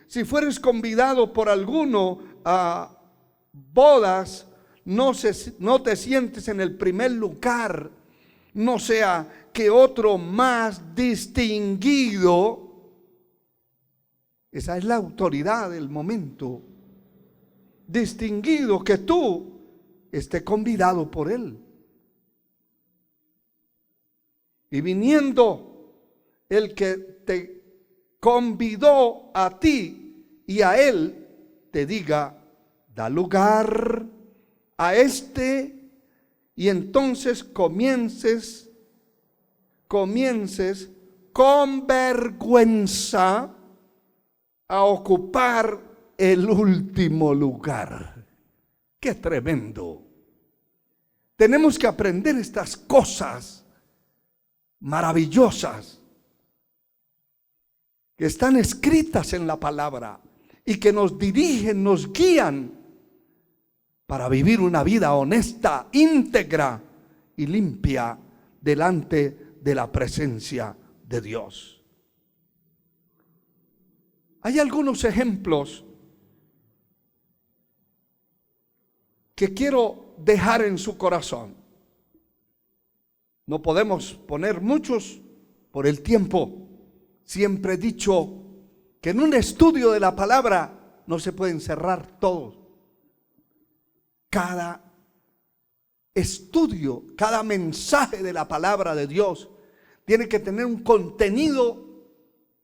si fueres convidado por alguno a bodas, no te sientes en el primer lugar, no sea que otro más distinguido. Esa es la autoridad del momento. Distinguido, que tú esté convidado por él. Y viniendo el que te convidó a ti y a él, te diga: da lugar a este, y entonces comiences con vergüenza a ocupar el último lugar. ¡Qué tremendo! Tenemos que aprender estas cosas maravillosas que están escritas en la palabra y que nos dirigen, nos guían para vivir una vida honesta, íntegra y limpia delante de la presencia de Dios. Hay algunos ejemplos que quiero dejar en su corazón. No podemos poner muchos por el tiempo. Siempre he dicho que en un estudio de la palabra no se pueden cerrar todos. Cada estudio, cada mensaje de la palabra de Dios tiene que tener un contenido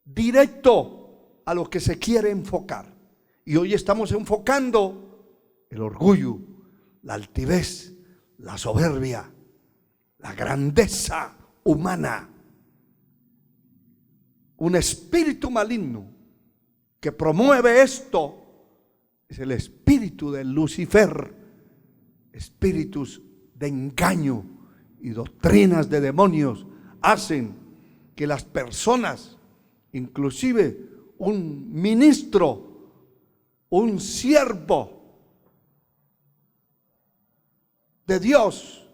directo a lo que se quiere enfocar. Y hoy estamos enfocando el orgullo, la altivez, la soberbia, la grandeza humana. Un espíritu maligno que promueve esto es el espíritu de Lucifer. Espíritus de engaño y doctrinas de demonios hacen que las personas, inclusive un ministro, un siervo de Dios,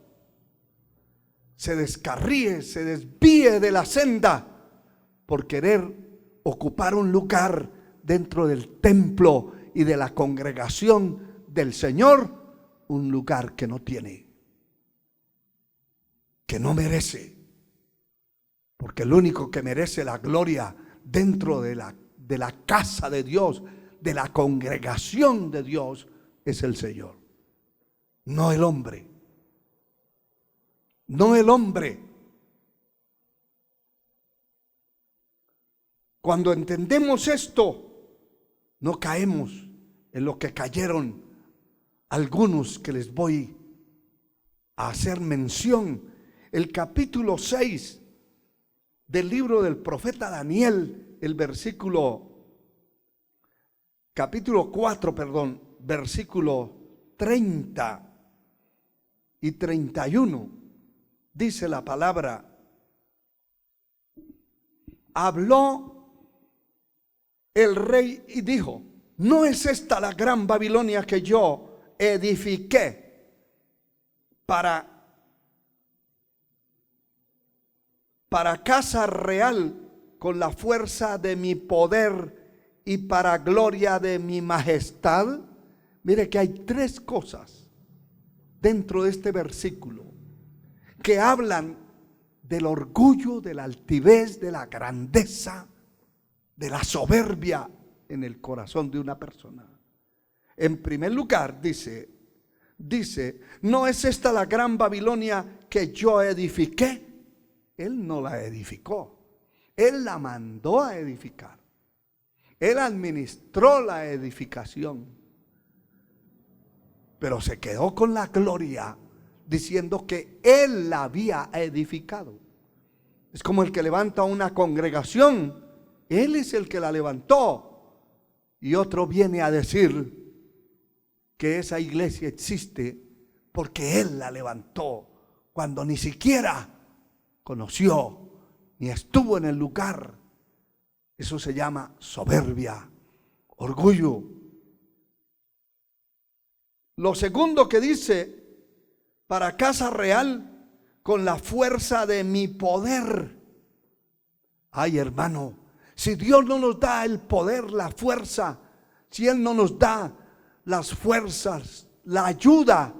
se descarríe, se desvíe de la senda por querer ocupar un lugar dentro del templo y de la congregación del Señor, un lugar que no tiene, que no merece, porque el único que merece la gloria dentro de la casa de Dios, de la congregación de Dios, es el Señor, no el hombre. No el hombre. Cuando entendemos esto, no caemos en lo que cayeron algunos que les voy a hacer mención. El capítulo 6 del libro del profeta Daniel, el capítulo 4, versículo 30 y 31, dice la palabra: habló el rey y dijo: ¿no es esta la gran Babilonia que yo edifiqué para casa real con la fuerza de mi poder y para gloria de mi majestad? Mire que hay tres cosas dentro de este versículo que hablan del orgullo, de la altivez, de la grandeza, de la soberbia en el corazón de una persona. En primer lugar, dice, ¿no es esta la gran Babilonia que yo edifiqué? Él no la edificó, él la mandó a edificar. Él administró la edificación, pero se quedó con la gloria diciendo que él la había edificado. Es como el que levanta una congregación. Él es el que la levantó, y otro viene a decir que esa iglesia existe porque él la levantó cuando ni siquiera conoció ni estuvo en el lugar. Eso se llama soberbia, orgullo. Lo segundo que dice: para casa real con la fuerza de mi poder. Ay, hermano, Si Dios no nos da el poder, la fuerza, si Él no nos da las fuerzas, la ayuda,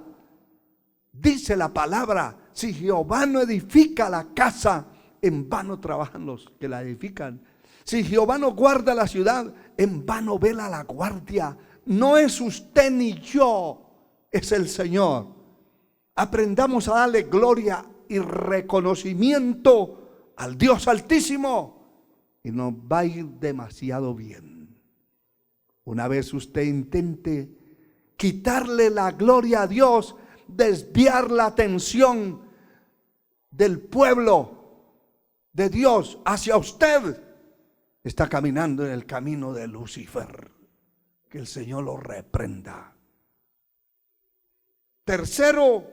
dice la palabra, si Jehová no edifica la casa, en vano trabajan los que la edifican. Si Jehová no guarda la ciudad, en vano vela la guardia. No es usted ni yo, es el Señor. Aprendamos a darle gloria y reconocimiento al Dios Altísimo y nos va a ir demasiado bien. Una vez usted intente quitarle la gloria a Dios, desviar la atención del pueblo de Dios hacia usted, está caminando en el camino de Lucifer. Que el Señor lo reprenda. Tercero,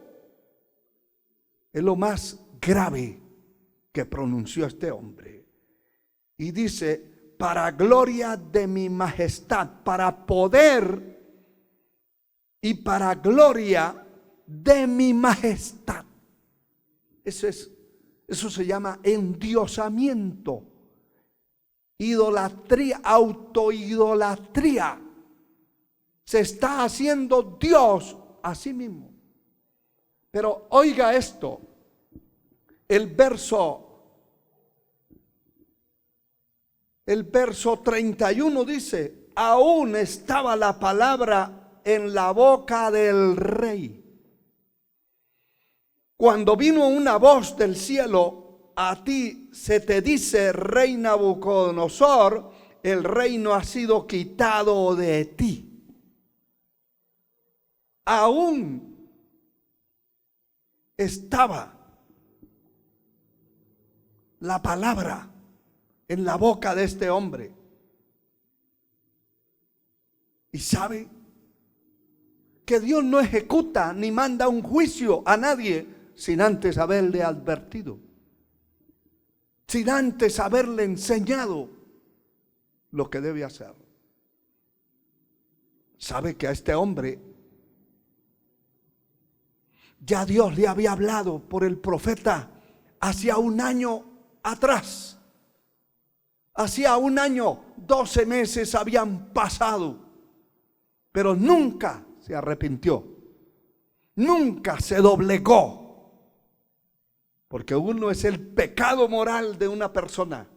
es lo más grave que pronunció este hombre. Y dice, para gloria de mi majestad, para poder y para gloria de mi majestad. Eso se llama endiosamiento, idolatría, autoidolatría. Se está haciendo Dios a sí mismo. Pero oiga esto, el verso 31 dice, aún estaba la palabra en la boca del rey, cuando vino una voz del cielo, a ti se te dice, rey Nabucodonosor, el reino ha sido quitado de ti. Aún estaba la palabra en la boca de este hombre. Y sabe que Dios no ejecuta ni manda un juicio a nadie sin antes haberle advertido, sin antes haberle enseñado lo que debe hacer. Sabe que a este hombre ya Dios le había hablado por el profeta hacía un año atrás. Hacía un año, 12 meses habían pasado, pero nunca se arrepintió, nunca se doblegó. Porque uno es el pecado moral de una persona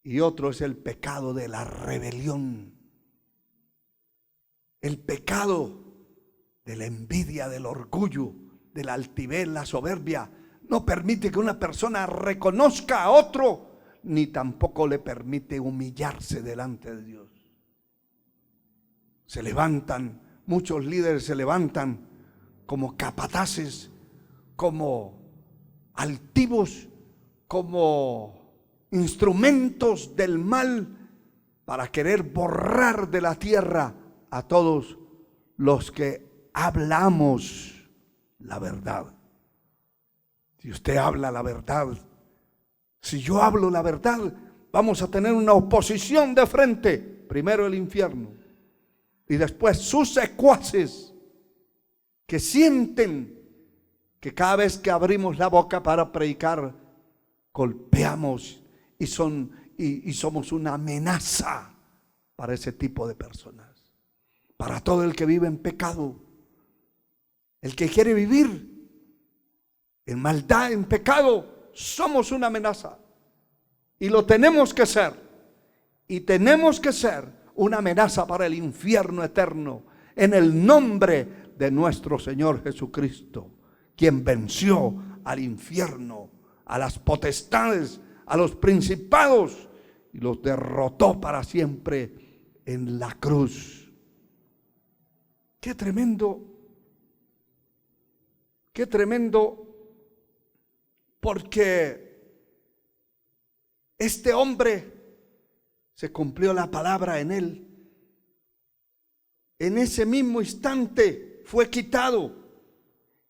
y otro es el pecado de la rebelión, el pecado de la envidia, del orgullo, de la altivez, la soberbia. No permite que una persona reconozca a otro, ni tampoco le permite humillarse delante de Dios. Se levantan, muchos líderes se levantan como capataces, como altivos, como instrumentos del mal para querer borrar de la tierra a todos los que hablamos la verdad. Si usted habla la verdad, si yo hablo la verdad, vamos a tener una oposición de frente. Primero el infierno y después sus secuaces que sienten que cada vez que abrimos la boca para predicar, golpeamos y somos una amenaza para ese tipo de personas, para todo el que vive en pecado. El que quiere vivir en maldad, en pecado, somos una amenaza. Y lo tenemos que ser. Y tenemos que ser una amenaza para el infierno eterno. En el nombre de nuestro Señor Jesucristo, quien venció al infierno, a las potestades, a los principados, y los derrotó para siempre en la cruz. Qué tremendo. Qué tremendo, porque este hombre se cumplió la palabra en él. En ese mismo instante fue quitado,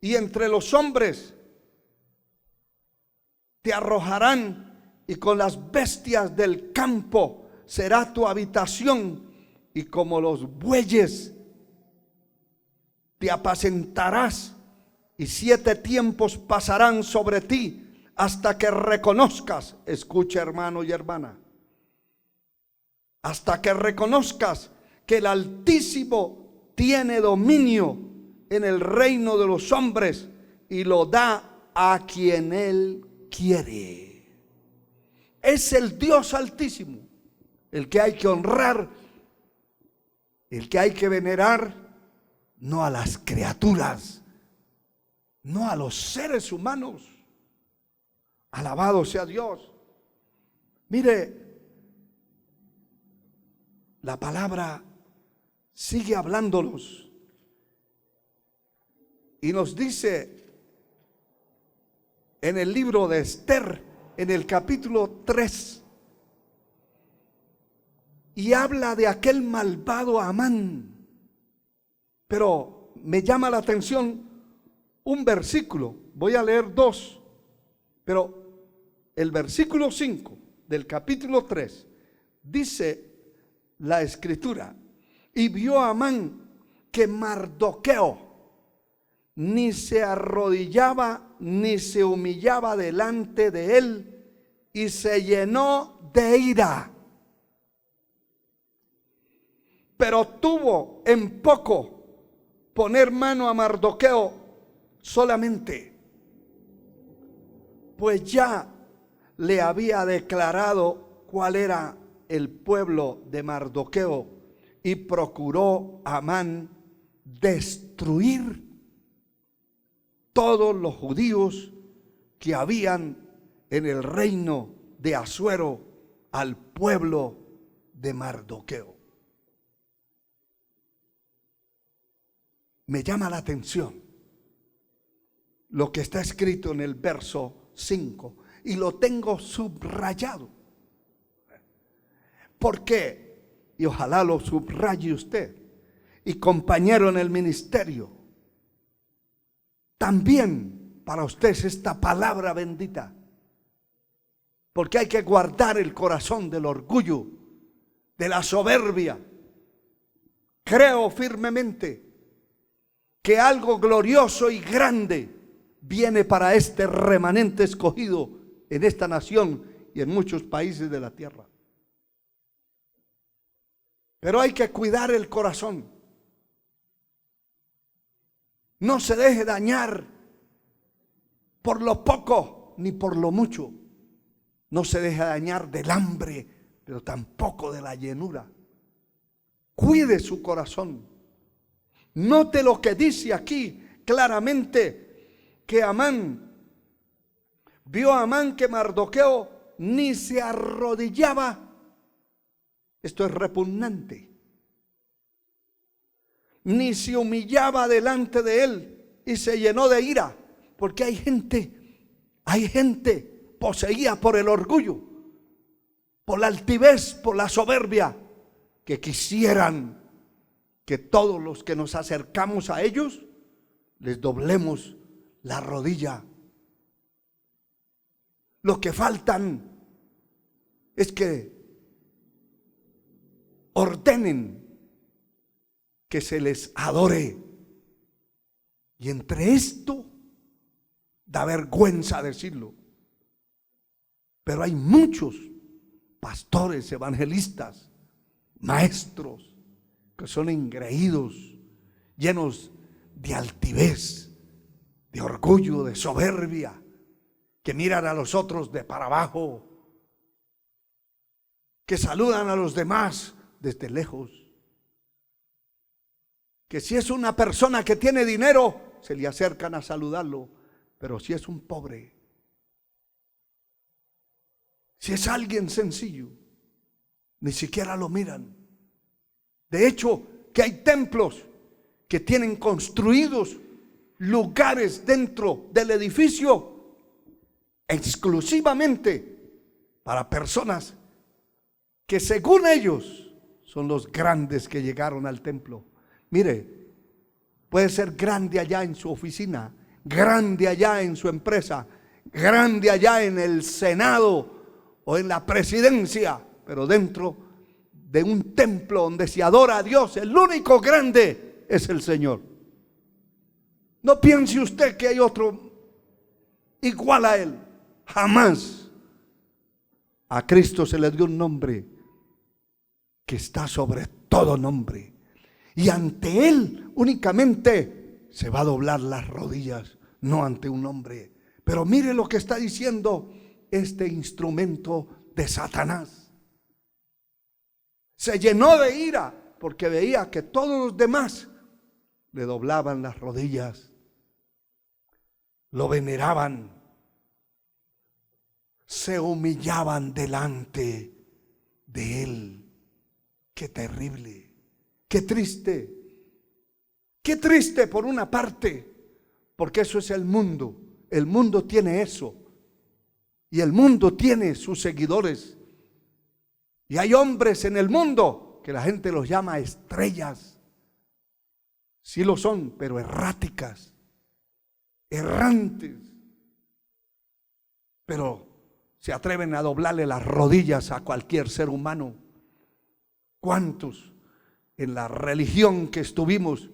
y entre los hombres te arrojarán, y con las bestias del campo será tu habitación, y como los bueyes te apacentarás. Y 7 tiempos pasarán sobre ti hasta que reconozcas, escucha hermano y hermana, hasta que reconozcas que el Altísimo tiene dominio en el reino de los hombres y lo da a quien Él quiere. Es el Dios Altísimo el que hay que honrar, el que hay que venerar, no a las criaturas, no a los seres humanos. Alabado sea Dios. Mire, la palabra sigue hablándonos y nos dice en el libro de Esther, en el capítulo 3, y habla de aquel malvado Amán. Pero me llama la atención un versículo, voy a leer dos, pero el versículo 5 del capítulo 3 dice la escritura: y vio a Amán que Mardoqueo ni se arrodillaba ni se humillaba delante de él, y se llenó de ira. Pero tuvo en poco poner mano a Mardoqueo solamente, pues ya le había declarado cuál era el pueblo de Mardoqueo, y procuró Amán destruir todos los judíos que habían en el reino de Asuero al pueblo de Mardoqueo. Me llama la atención lo que está escrito en el verso 5 y lo tengo subrayado. ¿Por qué? Y ojalá lo subraye usted y compañero en el ministerio. También para usted es esta palabra bendita, porque hay que guardar el corazón del orgullo, de la soberbia. Creo firmemente que algo glorioso y grande viene para este remanente escogido en esta nación y en muchos países de la tierra. Pero hay que cuidar el corazón. No se deje dañar por lo poco ni por lo mucho. No se deje dañar del hambre, pero tampoco de la llenura. Cuide su corazón. Note lo que dice aquí claramente, que Amán, vio a Amán que Mardoqueo ni se arrodillaba. Esto es repugnante. Ni se humillaba delante de él, y se llenó de ira, porque hay gente poseída por el orgullo, por la altivez, por la soberbia, que quisieran que todos los que nos acercamos a ellos les doblemos la rodilla. Lo que faltan es que ordenen que se les adore. Y entre esto da vergüenza decirlo, pero hay muchos pastores, evangelistas, maestros que son engreídos, llenos de altivez, de orgullo, de soberbia, que miran a los otros de para abajo, que saludan a los demás desde lejos, que si es una persona que tiene dinero, se le acercan a saludarlo, pero si es un pobre, si es alguien sencillo, ni siquiera lo miran. De hecho, que hay templos que tienen construidos lugares dentro del edificio exclusivamente para personas que según ellos son los grandes que llegaron al templo. Mire, puede ser grande allá en su oficina, grande allá en su empresa, grande allá en el Senado o en la presidencia, pero dentro de un templo donde se adora a Dios, el único grande es el Señor. No piense usted que hay otro igual a Él. Jamás. A Cristo se le dio un nombre que está sobre todo nombre. Y ante Él únicamente se va a doblar las rodillas, no ante un hombre. Pero mire lo que está diciendo este instrumento de Satanás. Se llenó de ira porque veía que todos los demás le doblaban las rodillas, lo veneraban, se humillaban delante de Él. Qué terrible, qué triste por una parte, porque eso es el mundo. El mundo tiene eso, y el mundo tiene sus seguidores, y hay hombres en el mundo que la gente los llama estrellas. Sí lo son, pero erráticas, errantes, pero se atreven a doblarle las rodillas a cualquier ser humano. ¿Cuántos en la religión que estuvimos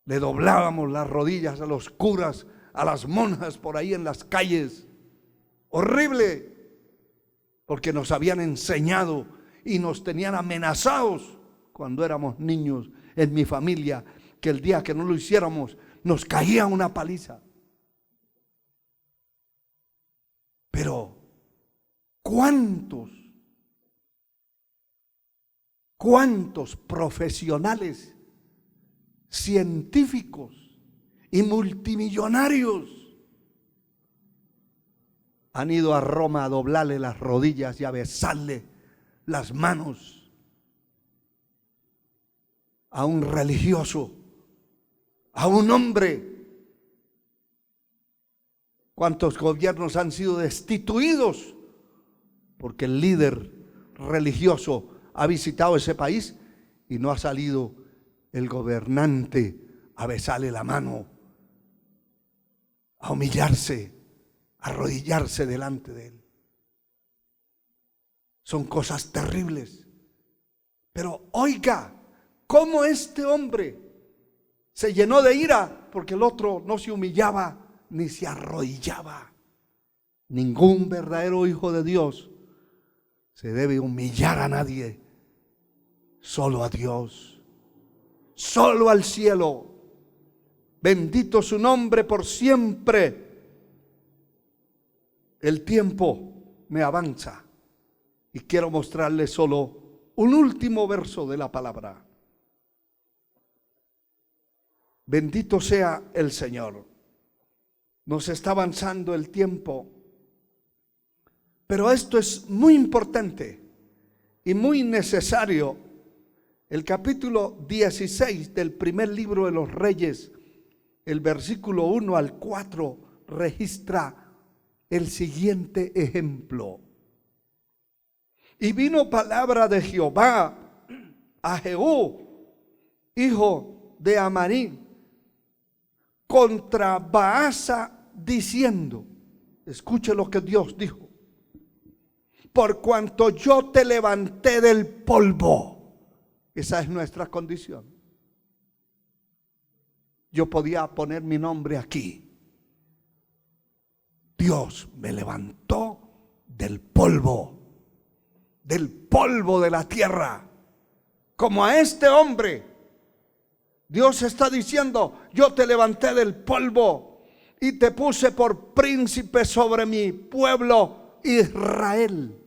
le doblábamos las rodillas a los curas, a las monjas por ahí en las calles? Horrible, porque nos habían enseñado y nos tenían amenazados cuando éramos niños en mi familia, que el día que no lo hiciéramos nos caía una paliza. Pero ¿cuántos profesionales, científicos y multimillonarios han ido a Roma a doblarle las rodillas y a besarle las manos a un religioso, a un hombre? ¿Cuántos gobiernos han sido destituidos porque el líder religioso ha visitado ese país y no ha salido el gobernante a besarle la mano, a humillarse, a arrodillarse delante de él? Son cosas terribles. Pero oiga, cómo este hombre se llenó de ira porque el otro no se humillaba ni se arrodillaba. Ningún verdadero hijo de Dios se debe humillar a nadie, solo a Dios, solo al cielo. Bendito su nombre por siempre. El tiempo me avanza y quiero mostrarles solo un último verso de la palabra. Bendito sea el Señor. Nos está avanzando el tiempo, pero esto es muy importante y muy necesario. El capítulo 16 del primer libro de los Reyes, el versículo 1 al 4, registra el siguiente ejemplo. Y vino palabra de Jehová a Jehú, hijo de Amarí, contra Baasa, diciendo, escuche lo que Dios dijo: por cuanto yo te levanté del polvo. Esa es nuestra condición. Yo podía poner mi nombre aquí. Dios me levantó del polvo de la tierra. Como a este hombre, Dios está diciendo: yo te levanté del polvo y te puse por príncipe sobre mi pueblo Israel.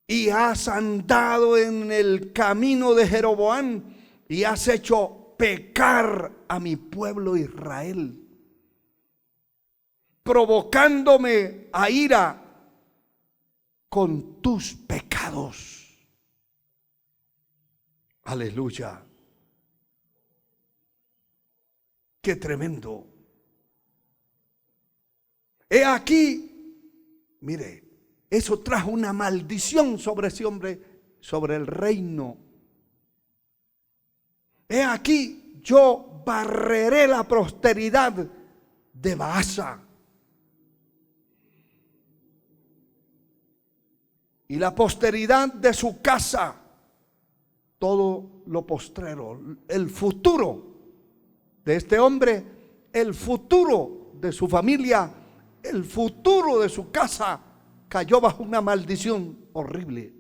Y has andado en el camino de Jeroboam y has hecho pecar a mi pueblo Israel, provocándome a ira con tus pecados. Aleluya. Qué tremendo. He aquí, mire, eso trajo una maldición sobre ese hombre, sobre el reino. He aquí, yo barreré la posteridad de Baasa y la posteridad de su casa, todo lo postrero, el futuro de este hombre, el futuro de su familia, el futuro de su casa, cayó bajo una maldición horrible.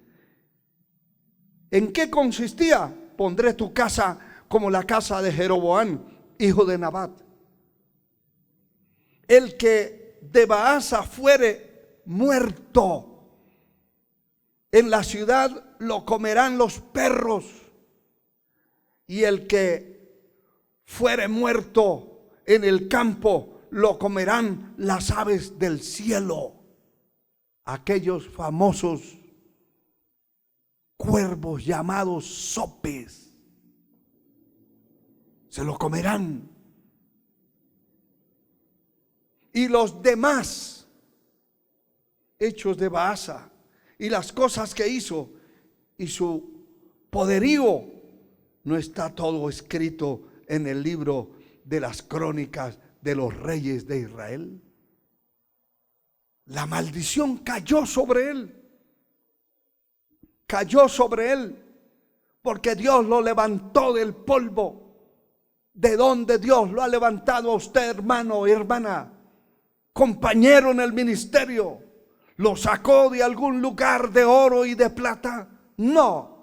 ¿En qué consistía? Pondré tu casa como la casa de Jeroboam, hijo de Nabat. El que de Baasa fuere muerto, en la ciudad lo comerán los perros, y el que fuere muerto en el campo lo comerán las aves del cielo. Aquellos famosos cuervos llamados sopes se lo comerán. Y los demás hechos de Baasa y las cosas que hizo y su poderío, no está todo escrito en el libro de las crónicas de los reyes de Israel. La maldición cayó sobre él. Cayó sobre él porque Dios lo levantó del polvo. ¿De dónde Dios lo ha levantado a usted, hermano y hermana? Compañero en el ministerio. ¿Lo sacó de algún lugar de oro y de plata? No.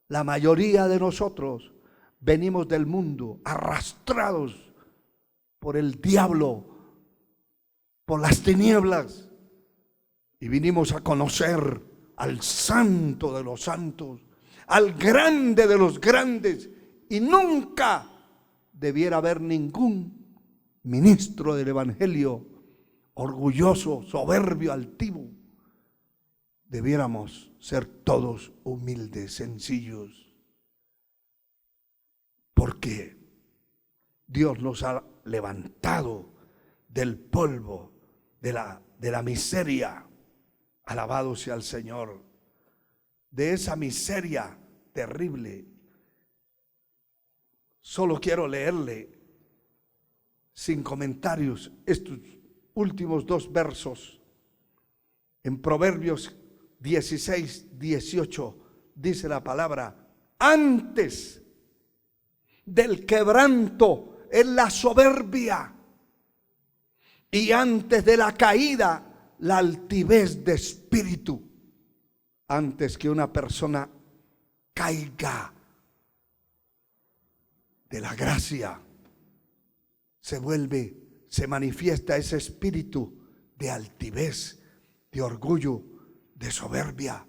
La mayoría de nosotros venimos del mundo arrastrados por el diablo, por las tinieblas, y vinimos a conocer al santo de los santos, al grande de los grandes, y nunca debiera haber ningún ministro del evangelio orgulloso, soberbio, altivo. Debiéramos ser todos humildes, sencillos, porque Dios nos ha levantado del polvo, de la miseria. Alabado sea el Señor. De esa miseria terrible. Solo quiero leerle sin comentarios estos últimos dos versos. En Proverbios 16, 18 dice la palabra: antes del quebranto es la soberbia, y antes de la caída la altivez de espíritu. Antes que una persona caiga de la gracia, se manifiesta ese espíritu de altivez, de orgullo, de soberbia.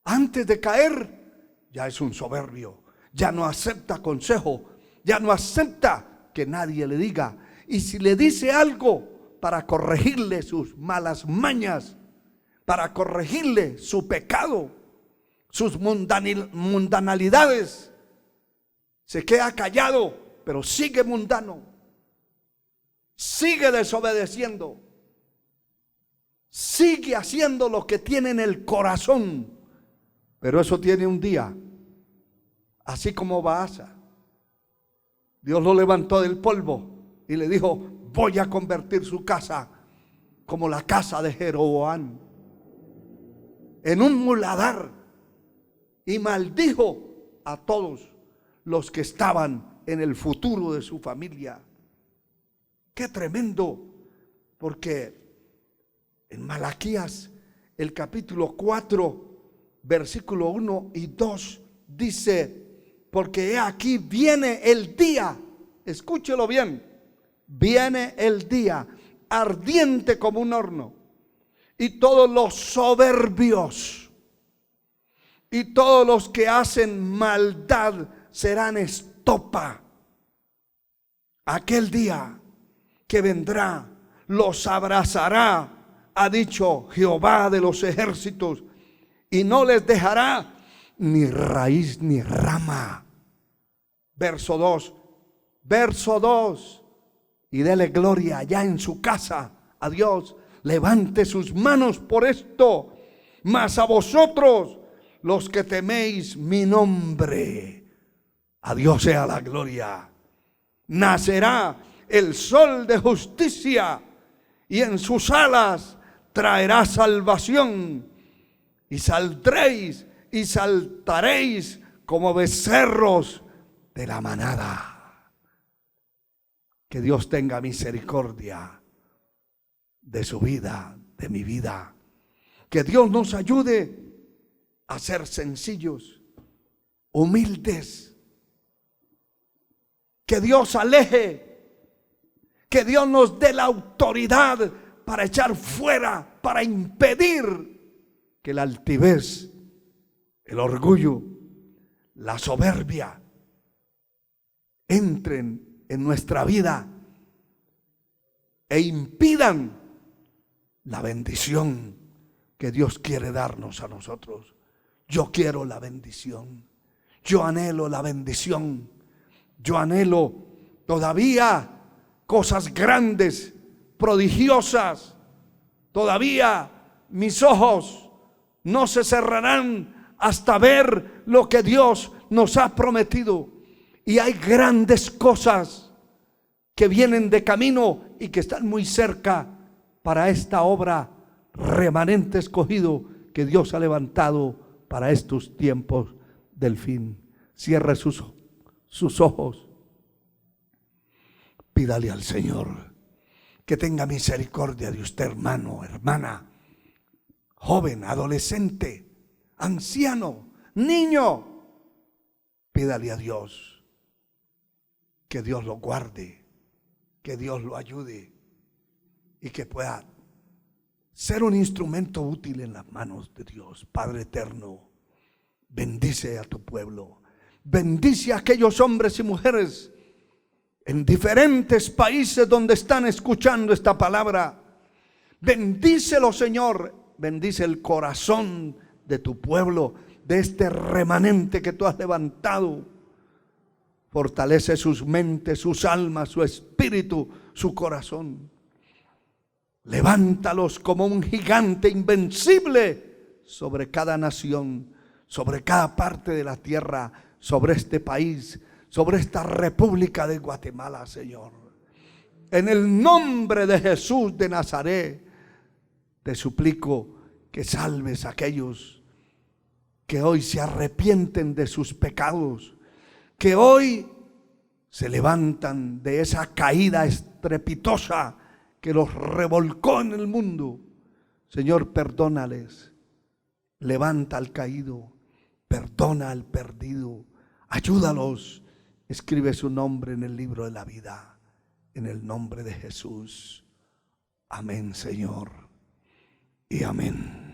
Antes de caer, ya es un soberbio, ya no acepta consejo, ya no acepta que nadie le diga. Y si le dice algo para corregirle sus malas mañas, para corregirle su pecado, sus mundanalidades, se queda callado, pero sigue mundano, sigue desobedeciendo, sigue haciendo lo que tiene en el corazón. Pero eso tiene un día, así como Baasa. Dios lo levantó del polvo y le dijo: voy a convertir su casa como la casa de Jeroboam, en un muladar, y maldijo a todos los que estaban en el futuro de su familia. Qué tremendo, porque en Malaquías, el capítulo 4, versículo 1 y 2 dice: porque he aquí viene el día, escúchelo bien, viene el día ardiente como un horno, y todos los soberbios y todos los que hacen maldad serán estopa. Aquel día que vendrá los abrazará, ha dicho Jehová de los ejércitos, y no les dejará ni raíz ni rama. Verso 2, y dele gloria allá en su casa a Dios. Levante sus manos por esto. Mas a vosotros, los que teméis mi nombre, a Dios sea la gloria. Nacerá el sol de justicia, y en sus alas traerá salvación. Y saldréis y saltaréis como becerros de la manada. Que Dios tenga misericordia de su vida, de mi vida. Que Dios nos ayude a ser sencillos, humildes. Que Dios aleje, que Dios nos dé la autoridad para echar fuera, para impedir que la altivez, el orgullo, la soberbia entren en nuestra vida e impidan la bendición que Dios quiere darnos a nosotros. Yo quiero la bendición, yo anhelo la bendición, yo anhelo todavía cosas grandes, prodigiosas. Todavía mis ojos no se cerrarán hasta ver lo que Dios nos ha prometido. Y hay grandes cosas que vienen de camino y que están muy cerca para esta obra remanente escogido que Dios ha levantado para estos tiempos del fin. Cierre sus ojos. Pídale al Señor que tenga misericordia de usted, hermano, hermana, joven, adolescente, anciano, niño. Pídale a Dios que Dios lo guarde, que Dios lo ayude y que pueda ser un instrumento útil en las manos de Dios. Padre eterno, bendice a tu pueblo, bendice a aquellos hombres y mujeres en diferentes países donde están escuchando esta palabra. Bendícelo, Señor, bendice el corazón de tu pueblo, de este remanente que tú has levantado. Fortalece sus mentes, sus almas, su espíritu, su corazón. Levántalos como un gigante invencible sobre cada nación, sobre cada parte de la tierra, sobre este país, sobre esta República de Guatemala, Señor. En el nombre de Jesús de Nazaret, te suplico que salves a aquellos que hoy se arrepienten de sus pecados, que hoy se levantan de esa caída estrepitosa que los revolcó en el mundo. Señor, perdónales, levanta al caído, perdona al perdido, ayúdalos, escribe su nombre en el libro de la vida, en el nombre de Jesús. Amén, Señor, y amén.